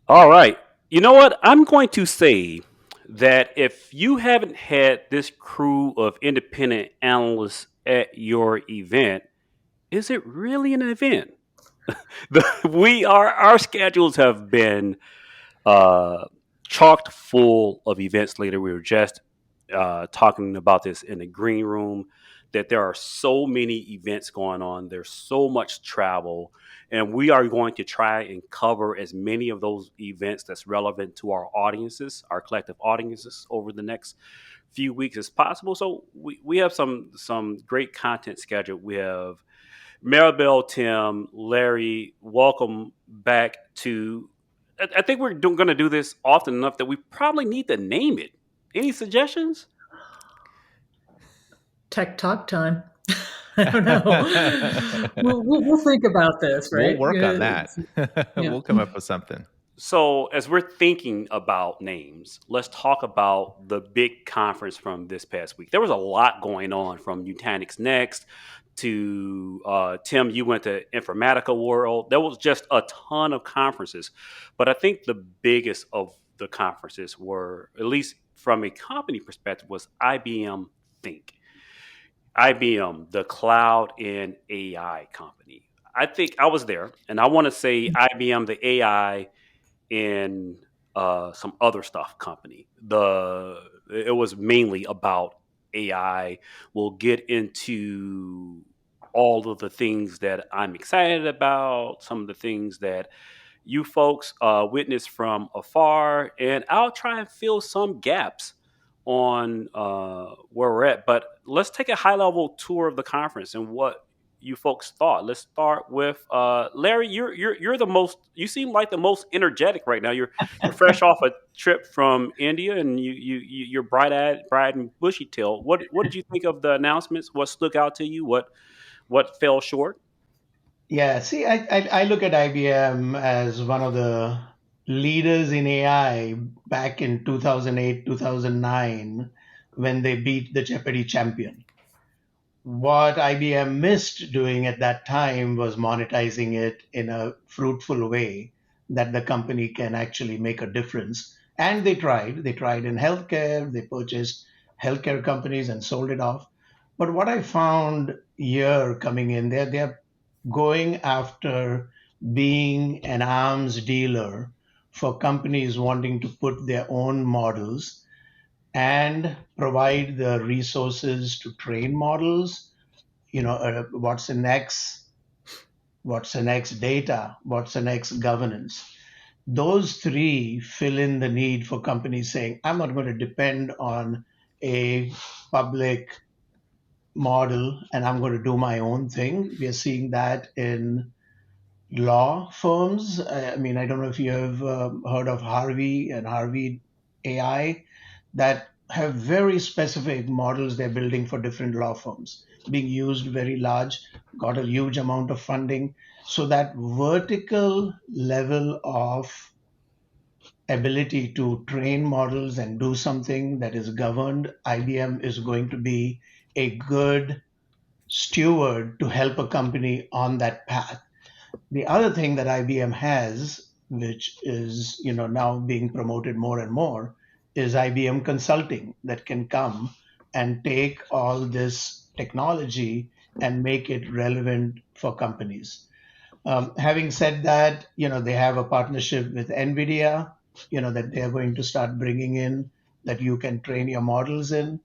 All right. You know what? I'm going to say that if you haven't had this crew of independent analysts at your event, is it really an event? We are our schedules have been uh, chocked full of events later. We were just talking about this in the green room that there are so many events going on. There's so much travel, and we are going to try and cover as many of those events that's relevant to our audiences, our collective audiences, over the next few weeks as possible. So we have some great content scheduled. We have Maribel, Tim, Larry, welcome back to. I think we're going to do this often enough that we probably need to name it. Any suggestions? Tech talk time. I don't know. We'll think about this, We'll right? work on that. Yeah. We'll come up with something. So, as we're thinking about names, let's talk about the big conference from this past week. There was a lot going on from Nutanix Next to Tim, you went to Informatica World. There was just a ton of conferences. But I think the biggest of the conferences were, at least from a company perspective, was IBM Think. IBM, the cloud and AI company. I think I was there, and I want to say IBM, the AI, and some other stuff company. It was mainly about AI. We'll get into all of the things that I'm excited about, some of the things that you folks witness from afar, and I'll try and fill some gaps on where we're at. But let's take a high level tour of the conference and what you folks thought. Let's start with Larry. You're the most. You seem like the most energetic right now. You're fresh off a trip from India, and you're bright and bushy tail. What did you think of the announcements? What stuck out to you? What fell short? Yeah, see, I look at IBM as one of the leaders in AI back in 2008, 2009, when they beat the Jeopardy champion. What IBM missed doing at that time was monetizing it in a fruitful way that the company can actually make a difference. And they tried. They tried in healthcare, they purchased healthcare companies and sold it off. But what I found here coming in, they're going after being an arms dealer for companies wanting to put their own models and provide the resources to train models. What's the next? What's the next data? What's the next governance? Those three fill in the need for companies saying, I'm not going to depend on a public model and I'm going to do my own thing. We are seeing that in law firms. I mean, I don't know if you have heard of Harvey and Harvey AI that have very specific models they're building for different law firms, being used very large, got a huge amount of funding. So that vertical level of ability to train models and do something that is governed, IBM is going to be a good steward to help a company on that path. The other thing that IBM has, which is now being promoted more and more, is IBM Consulting that can come and take all this technology and make it relevant for companies. Having said that, they have a partnership with NVIDIA, that they're going to start bringing in that you can train your models in.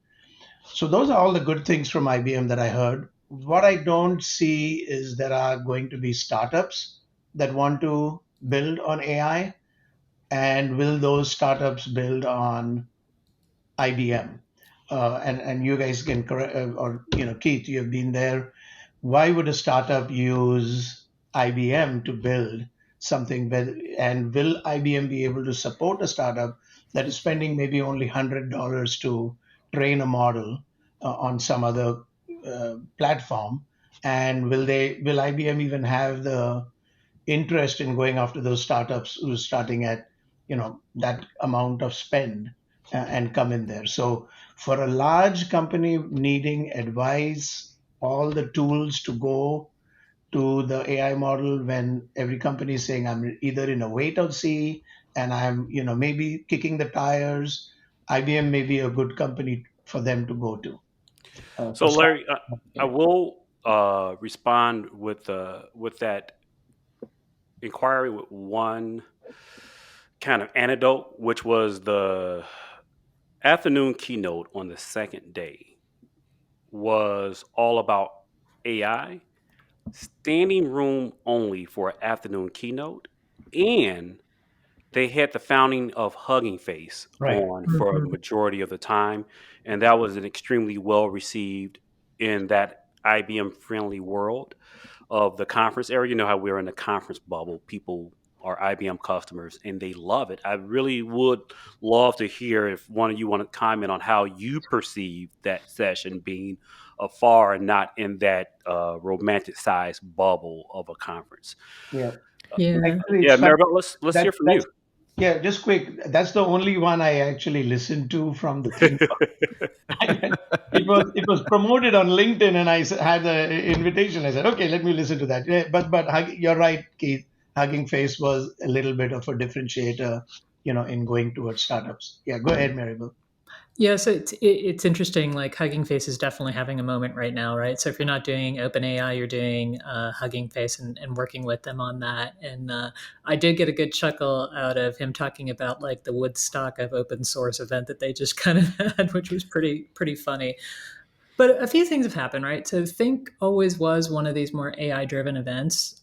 So those are all the good things from IBM that I heard. What I don't see is there are going to be startups that want to build on AI, and will those startups build on IBM? And you guys can correct, or Keith, you have been there. Why would a startup use IBM to build something? And will IBM be able to support a startup that is spending maybe only $100 to train a model on some other platform? And will IBM even have the interest in going after those startups who's starting at that amount of spend and come in there? So for a large company needing advice, all the tools to go to the AI model when every company is saying I'm either in a wait or see and I'm, maybe kicking the tires. IBM may be a good company for them to go to for So, start. Larry, I will respond with that inquiry with one kind of anecdote, which was the afternoon keynote on the second day was all about AI, standing room only for an afternoon keynote, and they had the founding of Hugging Face Right. on for a Mhm. majority of the time, and that was an extremely well received in that IBM friendly world of the conference area. You know how we're in the conference bubble. People are IBM customers and they love it. I really would love to hear if one of you want to comment on how you perceive that session being afar and not in that romanticized bubble of a conference. Yeah. Yeah. Actually, it's Yeah, fun. Maribel, let's hear from That's you. yeah. Just quick. That's the only one I actually listened to from the theme. It was promoted on LinkedIn, and had the invitation. I said, okay, let me listen to that. Yeah, but you're right, Keith. Hugging Face was a little bit of a differentiator, in going towards startups. Yeah, go ahead, Maribel. Yeah, so it's interesting. Like Hugging Face is definitely having a moment right now, right? So if you're not doing OpenAI, you're doing Hugging Face and working with them on that. And I did get a good chuckle out of him talking about like the Woodstock of open source event that they just kind of had, which was pretty funny. But a few things have happened, right? So Think always was one of these more AI driven events.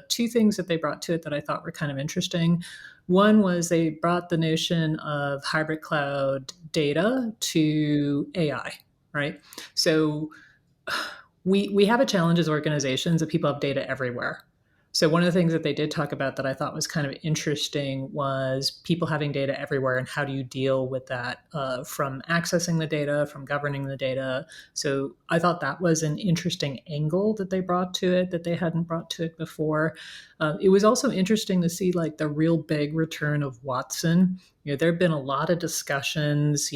Two things that they brought to it that I thought were kind of interesting. One was they brought the notion of hybrid cloud data to AI, right? So we have a challenge as organizations that people have data everywhere. So one of the things that they did talk about that I thought was kind of interesting was people having data everywhere and how do you deal with that from accessing the data, from governing the data. So I thought that was an interesting angle that they brought to it that they hadn't brought to it before. It was also interesting to see like the real big return of Watson. There have been a lot of discussions,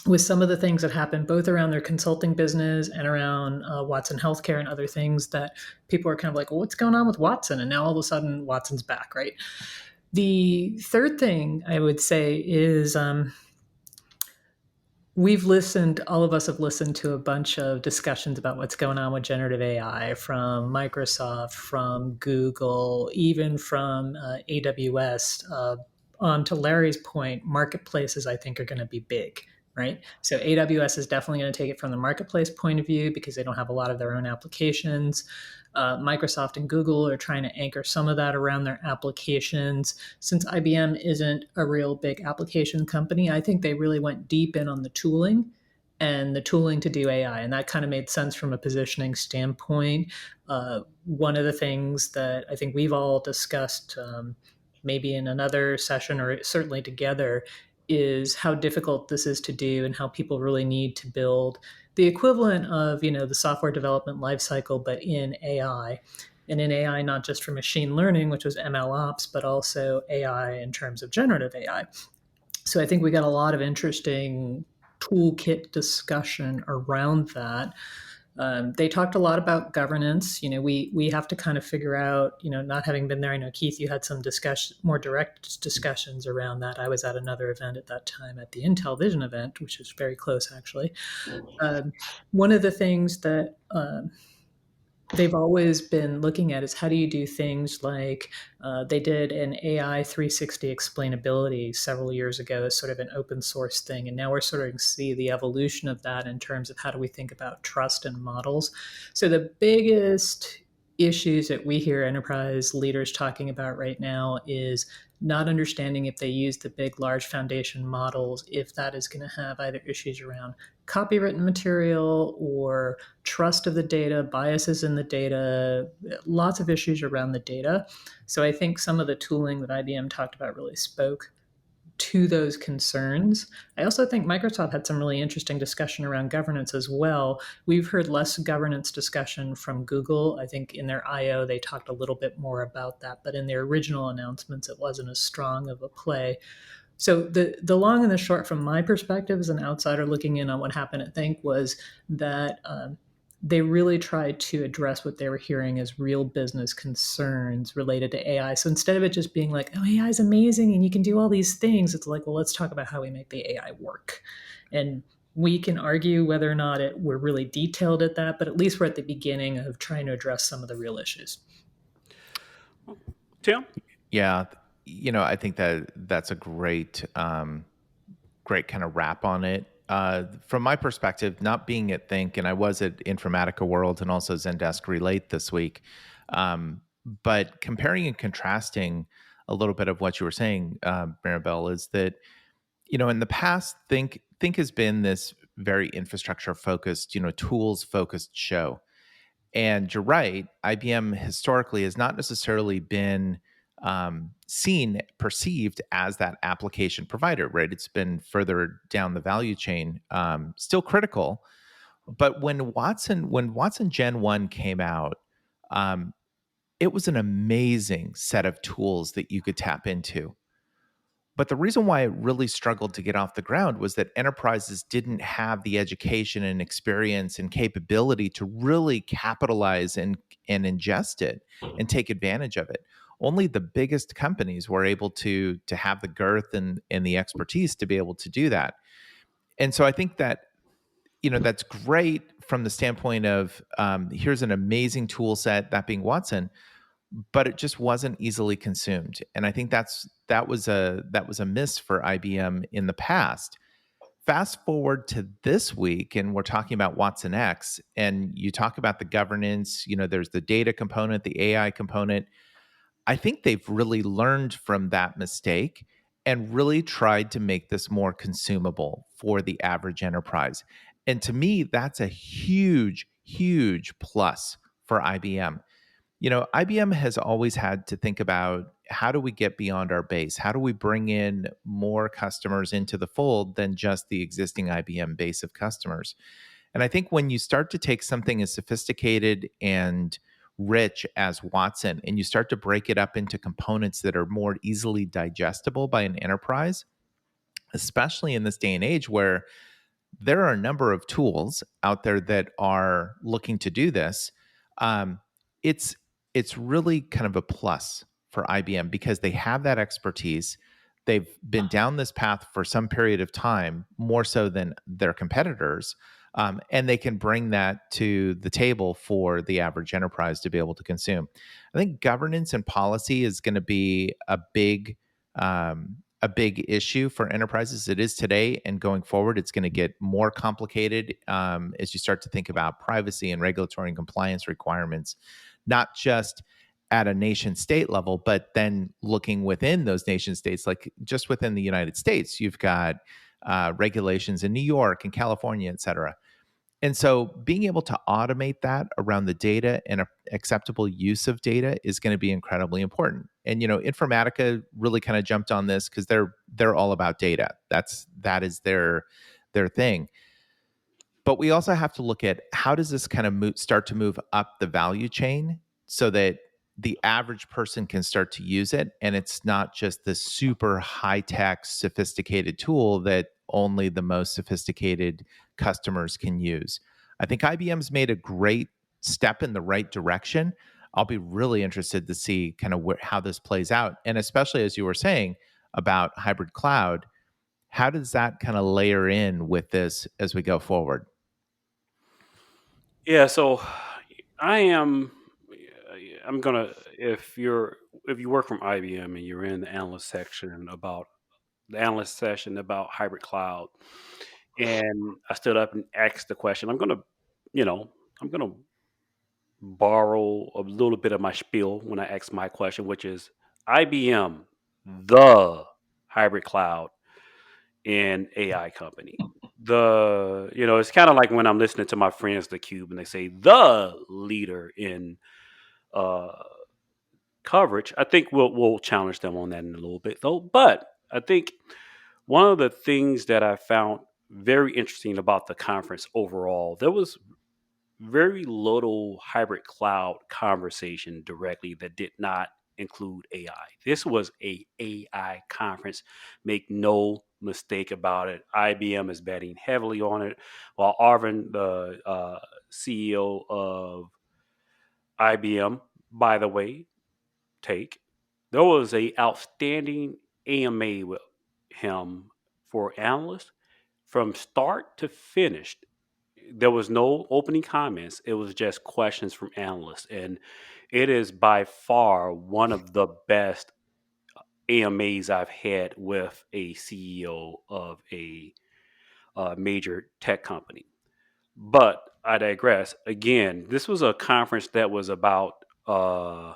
with some of the things that happened both around their consulting business and around Watson Healthcare and other things that people are kind of like, well, what's going on with Watson? And now all of a sudden Watson's back, right? The third thing I would say is all of us have listened to a bunch of discussions about what's going on with generative AI from Microsoft, from Google, even from AWS. On to Larry's point, marketplaces I think are going to be big, right? So AWS is definitely going to take it from the marketplace point of view because they don't have a lot of their own applications. Microsoft and Google are trying to anchor some of that around their applications. Since IBM isn't a real big application company, I think they really went deep in on the tooling and the tooling to do AI. And that kind of made sense from a positioning standpoint. One of the things that I think we've all discussed, maybe in another session or certainly together, is how difficult this is to do and how people really need to build the equivalent of the software development lifecycle, but in AI. And in AI, not just for machine learning, which was ML ops, but also AI in terms of generative AI. So I think we got a lot of interesting toolkit discussion around that. They talked a lot about governance. We have to kind of figure out, not having been there. I know Keith, you had some more direct discussions around that. I was at another event at that time at the Intel Vision event, which was very close actually. One of the things that they've always been looking at is how do you do things like they did an AI 360 explainability several years ago as sort of an open source thing. And now we're starting to see the evolution of that in terms of how do we think about trust and models. So the biggest issues that we hear enterprise leaders talking about right now is not understanding if they use the big, large foundation models, if that is going to have either issues around copywritten material or trust of the data, biases in the data, lots of issues around the data. So I think some of the tooling that IBM talked about really spoke to those concerns. I also think Microsoft had some really interesting discussion around governance as well. We've heard less governance discussion from Google. I think in their IO, they talked a little bit more about that, but in their original announcements, it wasn't as strong of a play. So the long and the short, from my perspective as an outsider looking in on what happened at Think, was that they really tried to address what they were hearing as real business concerns related to AI. So instead of it just being like, oh, AI is amazing and you can do all these things, it's like, well, let's talk about how we make the AI work. And we can argue whether or not we're really detailed at that, but at least we're at the beginning of trying to address some of the real issues. Tim? Yeah, I think that's a great kind of wrap on it. From my perspective, not being at Think, and I was at Informatica World and also Zendesk Relate this week, but comparing and contrasting a little bit of what you were saying, Maribel, is that in the past, Think has been this very infrastructure focused, tools focused show. And you're right, IBM historically has not necessarily been perceived as that application provider, right? It's been further down the value chain, still critical. But when Watson Gen 1 came out, um, it was an amazing set of tools that you could tap into. But the reason why it really struggled to get off the ground was that enterprises didn't have the education and experience and capability to really capitalize and ingest it and take advantage of it. Only the biggest companies were able to have the girth and the expertise to be able to do that. And so I think that that's great from the standpoint of here's an amazing tool set, that being Watson, but it just wasn't easily consumed. And I think that was a miss for IBM in the past. Fast forward to this week, and we're talking about Watson X, and you talk about the governance. There's the data component, the AI component. I think they've really learned from that mistake and really tried to make this more consumable for the average enterprise. And to me, that's a huge, huge plus for IBM. IBM has always had to think about how do we get beyond our base? How do we bring in more customers into the fold than just the existing IBM base of customers? And I think when you start to take something as sophisticated and rich as Watson and you start to break it up into components that are more easily digestible by an enterprise, especially in this day and age where there are a number of tools out there that are looking to do this. Um, it's it's really kind of a plus for IBM because they have that expertise. They've been down this path for some period of time, more so than their competitors, and they can bring that to the table for the average enterprise to be able to consume. I think governance and policy is going to be a big issue for enterprises. It is today, and going forward, it's going to get more complicated as you start to think about privacy and regulatory and compliance requirements, not just at a nation state level, but then looking within those nation states, like just within the United States, you've got regulations in New York and California, et cetera. And so being able to automate that around the data and a acceptable use of data is going to be incredibly important. And Informatica really kind of jumped on this because they're all about data. That is their thing. But we also have to look at how does this kind of start to move up the value chain so that the average person can start to use it and it's not just this super high tech sophisticated tool that only the most sophisticated customers can use. I think IBM's made a great step in the right direction. I'll be really interested to see kind of how this plays out, and especially as you were saying about hybrid cloud, how does that kind of layer in with this as we go forward? Yeah, so I am. I'm gonna if you work from IBM and you're in the analyst session about hybrid cloud, and I stood up and asked the question. You know, I'm gonna borrow a little bit of my spiel when I ask my question, which is IBM, the hybrid cloud and AI company. It's kind of like when I'm listening to my friends, the Cube, and they say the leader in uh, coverage. I think we'll challenge them on that in a little bit, though. But I think one of the things that I found very interesting about the conference overall, there was very little hybrid cloud conversation directly that did not include AI. This was a AI conference. Make no mistake about it. IBM is betting heavily on it, while Arvind, the CEO of IBM, by the way, take there was a outstanding AMA with him for analysts from start to finish. There was no opening comments. It was just questions from analysts, and it is by far one of the best AMAs I've had with a CEO of a major tech company. But I digress. Again, this was a conference that was about. Uh,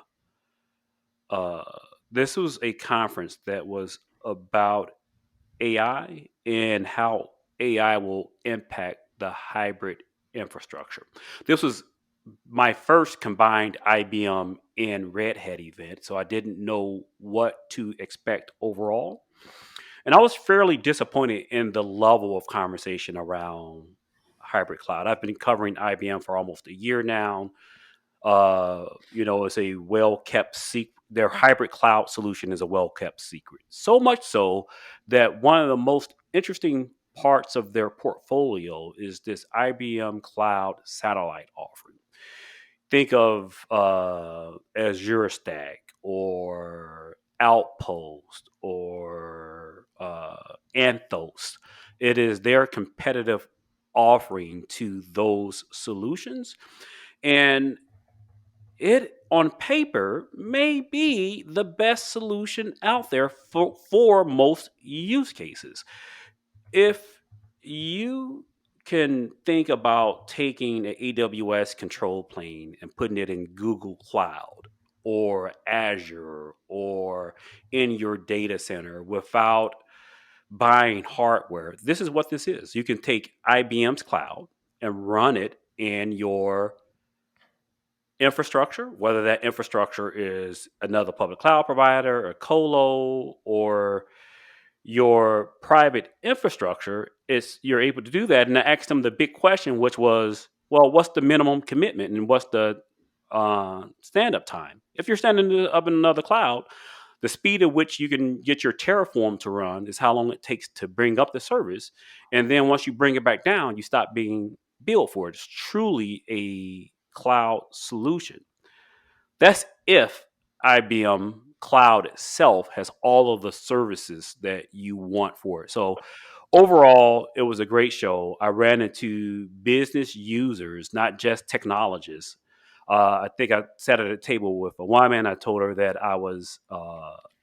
this was a conference that was about AI and how AI will impact the hybrid infrastructure. This was my first combined IBM and Red Hat event, so I didn't know what to expect overall. And I was fairly disappointed in the level of conversation around hybrid cloud. I've been covering IBM for almost a year now. It's a well kept secret. Their hybrid cloud solution is a well kept secret. So much so that one of the most interesting parts of their portfolio is this IBM Cloud satellite offering. Think of Azure Stack or Outpost or Anthos. It is their competitive offering to those solutions. And it on paper may be the best solution out there for most use cases. If you can think about taking an AWS control plane and putting it in Google Cloud or Azure or in your data center without buying hardware, this is what this is. You can take IBM's cloud and run it in your infrastructure, whether that infrastructure is another public cloud provider, a colo, or your private infrastructure, is you're able to do that. And I asked them the big question, which was, well, what's the minimum commitment and what's the stand up time? If you're standing up in another cloud, the speed at which you can get your Terraform to run is how long it takes to bring up the service. And then once you bring it back down, you stop being billed for it. It's truly a cloud solution. That's if IBM Cloud itself has all of the services that you want for it. So overall, it was a great show. I ran into business users, not just technologists. I think I sat at a table with a woman. I told her that I was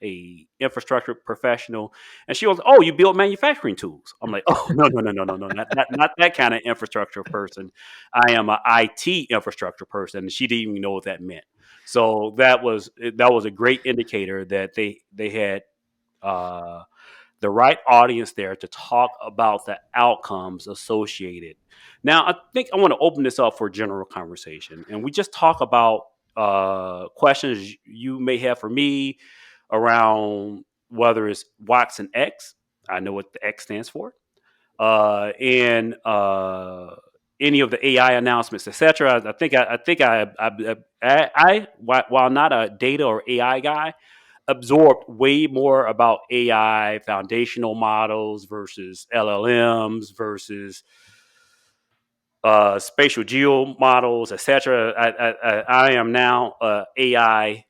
a infrastructure professional, and she was, "Oh, you build manufacturing tools?" I'm like, "Oh, no, no, no, no, no, no, not that kind of infrastructure person. I am an IT infrastructure person." And she didn't even know what that meant. So that was a great indicator that they had uh, the right audience there to talk about the outcomes associated. Now, I think I want to open this up for general conversation, and we just talk about questions you may have for me around whether it's Watson X. I know what the X stands for, and any of the AI announcements, etc. I, while not a data or AI guy, absorbed way more about AI foundational models versus LLMs versus spatial geo models, etc. I am now a AI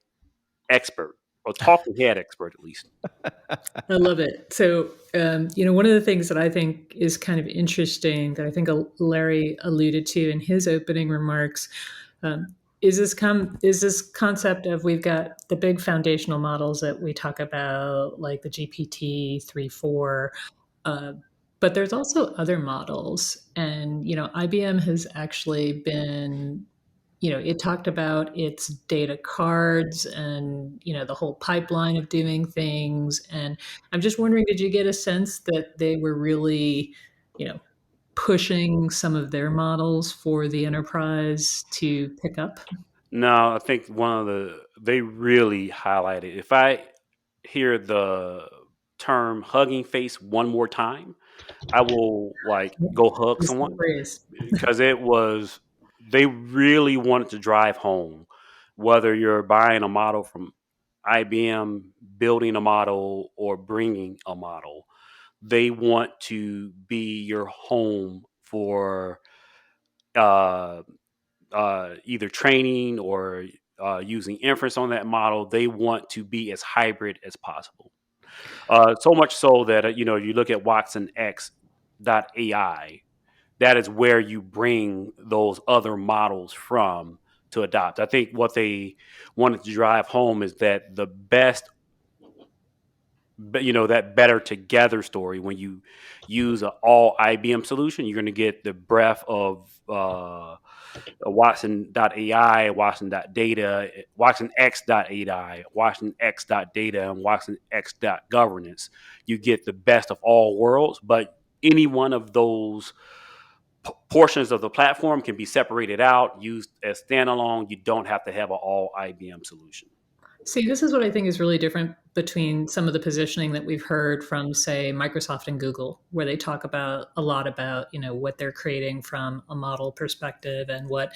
expert or talking head expert at least. I love it. So, one of the things that I think is kind of interesting that I think Larry alluded to in his opening remarks um, is this concept of we've got the big foundational models that we talk about, like the GPT 3, 4, uh, but there's also other models, and IBM has actually been it talked about its data cards and the whole pipeline of doing things. And I'm just wondering, did you get a sense that they were really you know pushing some of their models for the enterprise to pick up? No, I think they really highlighted. If I hear the term hugging face one more time, I will like go hug Just the someone phrase. because they really wanted to drive home whether you're buying a model from IBM, building a model, or bringing a model. they want to be your home for uh, either training or using inference on that model. They want to be as hybrid as possible. So much so that you look at Watson X AI. That is where you bring those other models from to adopt. I think what they wanted to drive home is that the best, that better together story. When you use an all IBM solution, you're going to get the breadth of Watson.ai, Watson.data, Watson X.ai, Watson X.data, and Watson X.governance. You get the best of all worlds, but any one of those portions of the platform can be separated out, used as standalone. You don't have to have an all IBM solution. See, this is what I think is really different between some of the positioning that we've heard from, say, Microsoft and Google, where they talk about a lot about, what they're creating from a model perspective and what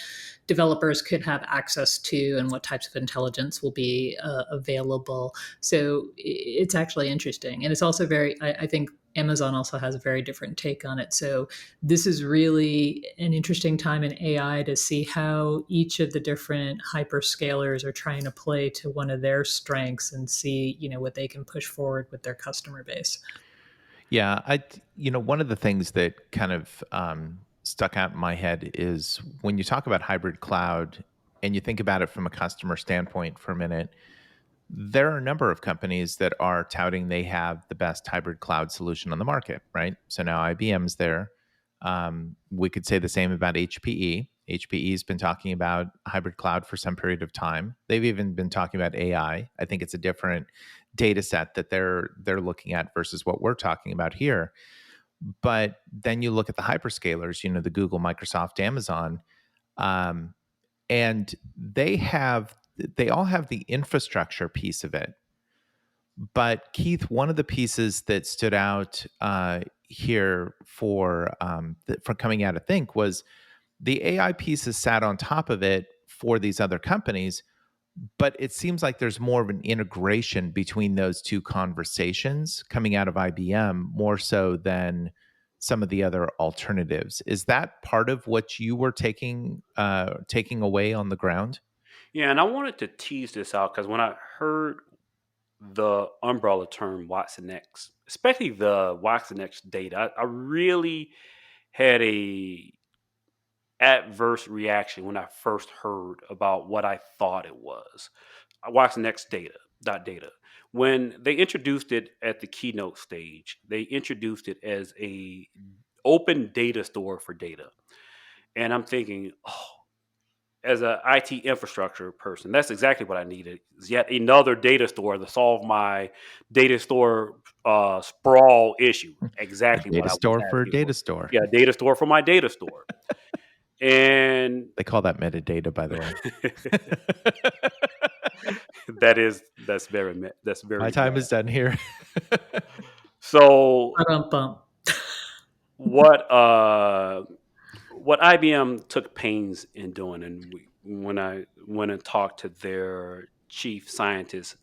developers could have access to and what types of intelligence will be available. So it's actually interesting. And it's also I think Amazon also has a very different take on it. So this is really an interesting time in AI to see how each of the different hyperscalers are trying to play to one of their strengths and see, what they can push forward with their customer base. Yeah, one of the things that kind of stuck out in my head is when you talk about hybrid cloud and you think about it from a customer standpoint for a minute, there are a number of companies that are touting they have the best hybrid cloud solution on the market, right? So now IBM's there. We could say the same about HPE. HPE's been talking about hybrid cloud for some period of time. They've even been talking about AI. I think it's a different data set that they're looking at versus what we're talking about here. But then you look at the hyperscalers, the Google, Microsoft, Amazon, um, and they all have the infrastructure piece of it. But Keith, one of the pieces that stood out here for coming out of Think was the AI pieces sat on top of it for these other companies, but it seems like there's more of an integration between those two conversations coming out of IBM more so than some of the other alternatives. Is that part of what you were taking away on the ground? Yeah, and I wanted to tease this out because when I heard the umbrella term Watson X, especially the Watson X data, I really had a adverse reaction when I first heard about what I thought it was. Watson X data. When they introduced it at the keynote stage, they introduced it as a open data store for data. And I'm thinking, oh, as an IT infrastructure person, that's exactly what I needed. Is yet another data store to solve my data store sprawl issue. A Exactly what data I was store for a asking for. data store. Yeah, data store for my data store. And They call that metadata, by the way. that's My very time bad. is done here. So Ba-dum-bum. what what IBM took pains in doing, and when I went and talked to their chief scientist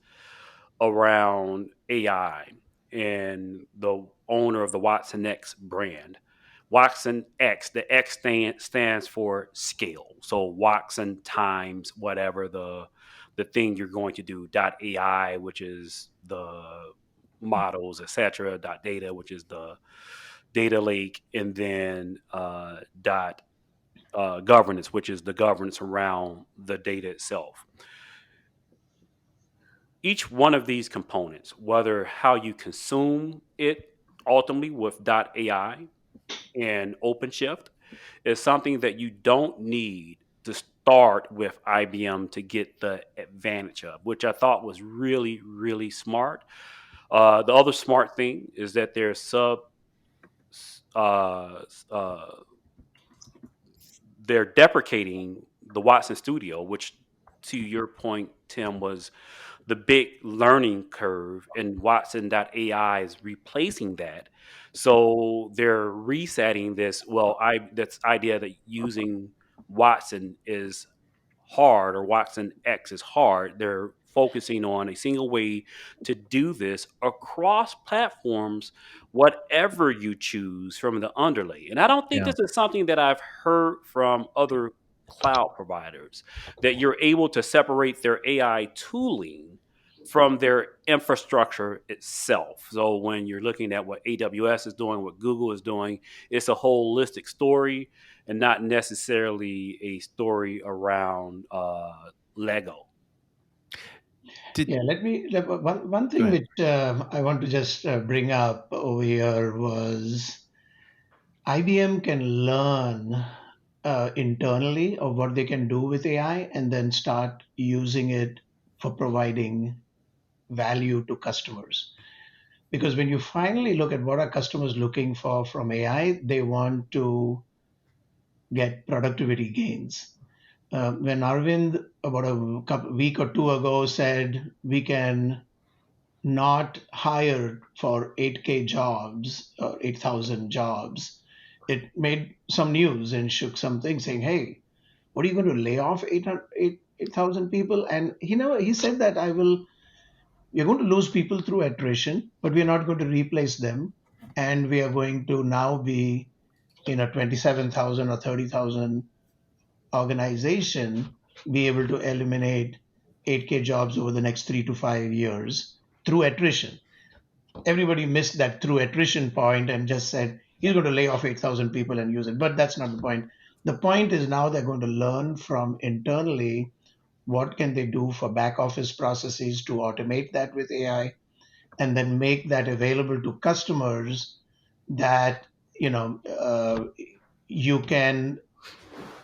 around AI and the owner of the Watson X brand. Watson X, the X stands for scale. So Watson times whatever the thing you're going to do. .ai, which is the models, etc. .data, which is the data lake, and then governance, which is the governance around the data itself. Each one of these components, whether how you consume it ultimately with .ai and OpenShift, is something that you don't need to start with IBM to get the advantage of, which I thought was really, really smart. The other smart thing is that uh, uh, they're deprecating the Watson Studio, which, to your point, Tim, was the big learning curve, and Watson.ai is replacing that. So they're resetting this. Well, that's idea that using Watson is hard or Watson X is hard. They're focusing on a single way to do this across platforms, whatever you choose from the underlay. And I don't think Yeah. this is something that I've heard from other cloud providers, that you're able to separate their AI tooling from their infrastructure itself. So when you're looking at what AWS is doing, what Google is doing, it's a holistic story and not necessarily a story around Lego. Did One Go thing ahead. which I want to just bring up over here was IBM can learn internally of what they can do with AI and then start using it for providing value to customers. Because when you finally look at what are customers looking for from AI, they want to get productivity gains. When Arvind, about week or two ago, said we can not hire for 8K jobs or 8,000 jobs, it made some news and shook some things saying, hey, what are you going to lay off 8,000 people? And he said that we're going to lose people through attrition, but we're not going to replace them. And we are going to now be in a 27,000 or 30,000 organization, be able to eliminate 8K jobs over the next 3 to 5 years through attrition. Everybody missed that through attrition point and just said he's going to lay off 8,000 people and use it. But that's not the point. The point is now they're going to learn from internally what can they do for back office processes to automate that with AI and then make that available to customers that you can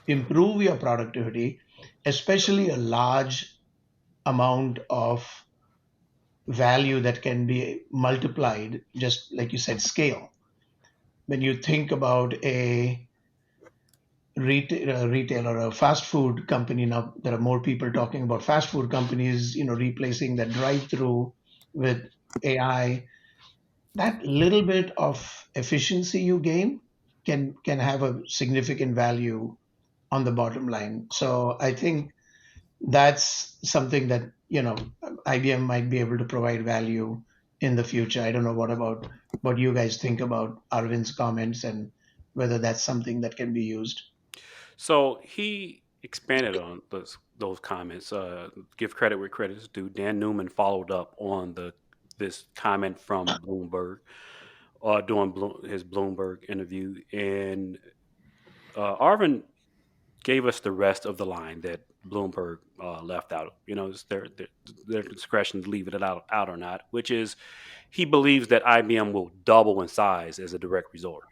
improve your productivity, especially a large amount of value that can be multiplied, just like you said, scale. When you think about a retail or a fast food company, now there are more people talking about fast food companies, replacing that drive-through with AI. That little bit of efficiency you gain can have a significant value on the bottom line. So I think that's something that IBM might be able to provide value in the future. I don't know what you guys think about Arvind's comments and whether that's something that can be used. So he expanded on those comments. Give credit where credit is due. Dan Newman followed up on this comment from Bloomberg during his Bloomberg interview, and Arvin gave us the rest of the line that Bloomberg left out. It's their discretion to leave it out or not, which is he believes that IBM will double in size as a direct result.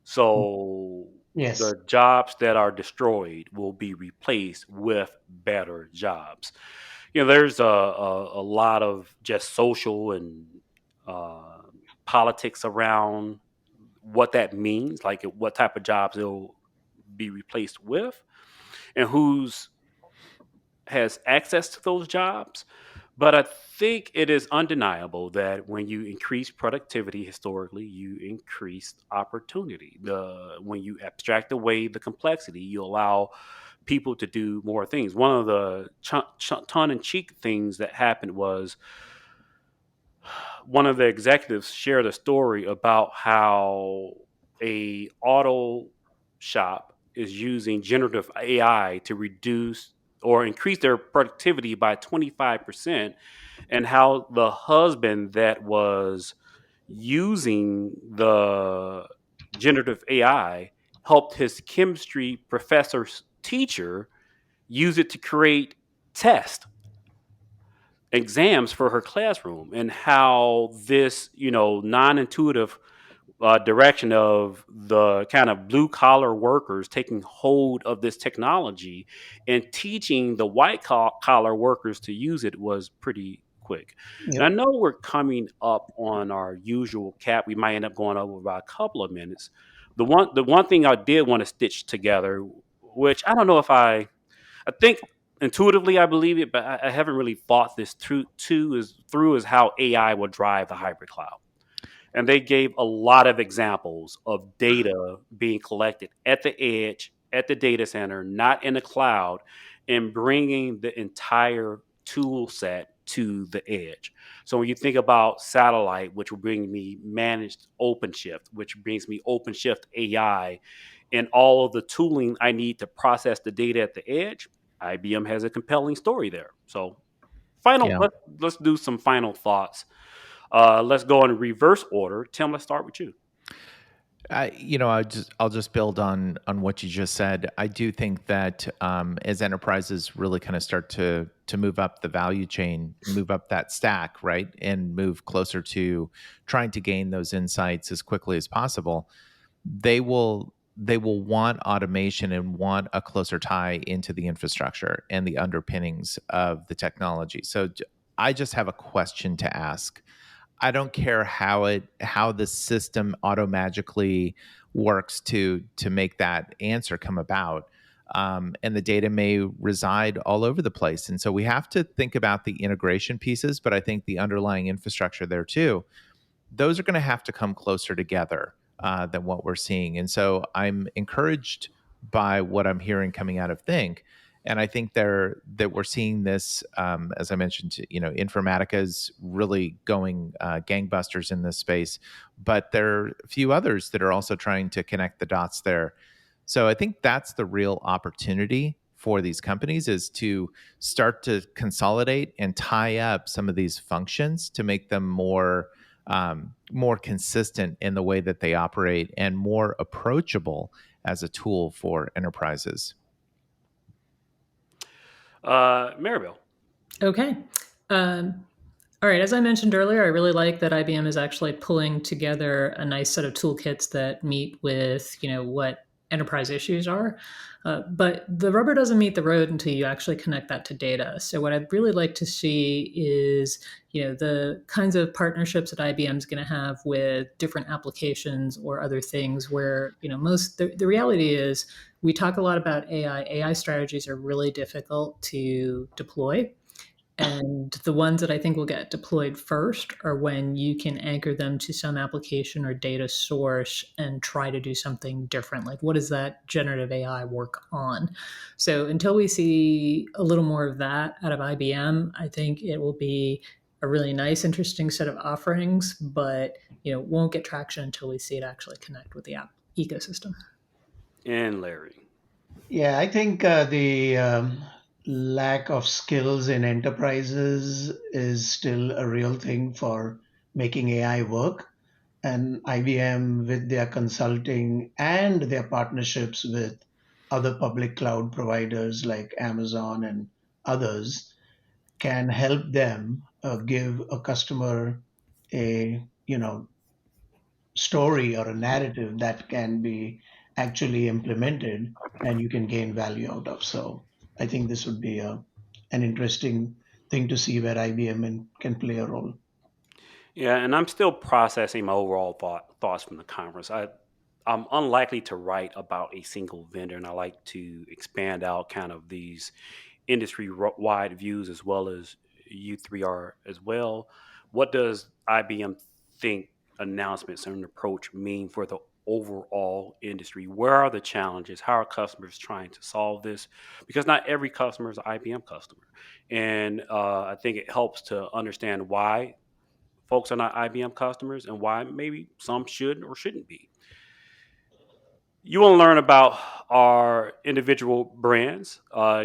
So Yes. the jobs that are destroyed will be replaced with better jobs. There's a lot of just social and uh, politics around what that means, like what type of jobs they'll be replaced with, and who's has access to those jobs. But I think it is undeniable that when you increase productivity historically, you increase opportunity. When you abstract away the complexity, you allow people to do more things. One of the tongue in cheek things that happened was one of the executives shared a story about how a auto shop is using generative AI to reduce or increase their productivity by 25%, and how the husband that was using the generative AI helped his chemistry professor's teacher use it to create tests, exams for her classroom, and how this non-intuitive direction of the kind of blue collar workers taking hold of this technology and teaching the white collar workers to use it was pretty quick. And I Yep. know we're coming up on our usual cap. We might end up going over by a couple of minutes. The one thing I did want to stitch together, which I don't know if I think intuitively I believe it, but I haven't really thought this through is how AI will drive the hybrid cloud. And they gave a lot of examples of data being collected at the edge, at the data center, not in the cloud, and bringing the entire tool set to the edge. So when you think about satellite, which will bring me managed OpenShift, which brings me OpenShift AI, and all of the tooling I need to process the data at the edge, IBM has a compelling story there. So Yeah. let's do some final thoughts. Let's go in reverse order. Tim, let's start with you. I'll just build on what you just said. I do think that as enterprises really kind of start to move up the value chain, move up that stack, right, and move closer to trying to gain those insights as quickly as possible, they will want automation and want a closer tie into the infrastructure and the underpinnings of the technology. So I just have a question to ask. I don't care how the system automagically works to make that answer come about. And the data may reside all over the place. And so we have to think about the integration pieces, but I think the underlying infrastructure there too, those are going to have to come closer together than what we're seeing. And so I'm encouraged by what I'm hearing coming out of Think. And I think that we're seeing this, as I mentioned, Informatica is really going gangbusters in this space, but there are a few others that are also trying to connect the dots there. So I think that's the real opportunity for these companies, is to start to consolidate and tie up some of these functions to make them more consistent in the way that they operate and more approachable as a tool for enterprises. Maribel. Okay. All right. As I mentioned earlier, I really like that IBM is actually pulling together a nice set of toolkits that meet with, what enterprise issues are. But the rubber doesn't meet the road until you actually connect that to data. So what I'd really like to see is, the kinds of partnerships that IBM is going to have with different applications or other things where, the reality is we talk a lot about AI. AI strategies are really difficult to deploy. And the ones that I think will get deployed first are when you can anchor them to some application or data source and try to do something different. Like, what does that generative AI work on? So until we see a little more of that out of IBM, I think it will be a really nice, interesting set of offerings, but won't get traction until we see it actually connect with the app ecosystem. And Larry. Yeah, I think the lack of skills in enterprises is still a real thing for making AI work. And IBM, with their consulting and their partnerships with other public cloud providers like Amazon and others, can help them give a customer a story or a narrative that can be actually implemented and you can gain value out of. So I think this would be an interesting thing to see where IBM can play a role. Yeah, and I'm still processing my overall thoughts from the conference. I'm unlikely to write about a single vendor, and I like to expand out kind of these industry wide views as well as you three are as well. What does IBM think announcements and approach mean for the overall industry? Where are the challenges? How are customers trying to solve this? Because not every customer is an IBM customer. And I think it helps to understand why folks are not IBM customers and why maybe some should or shouldn't be. You want to learn about our individual brands.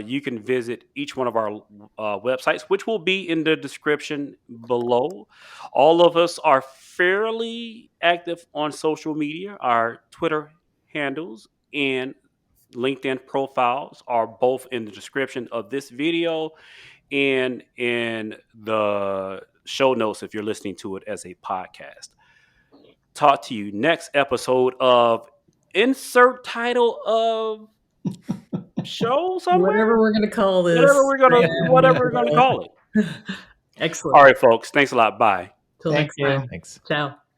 You can visit each one of our websites, which will be in the description below. All of us are fairly active on social media. Our Twitter handles and LinkedIn profiles are both in the description of this video and in the show notes if you're listening to it as a podcast. Talk to you next episode of insert title of show somewhere. Whatever we're going to call this. Whatever we're gonna call it. Excellent. All right, folks. Thanks a lot. Bye. Till Thank next you. time. Thanks. Ciao.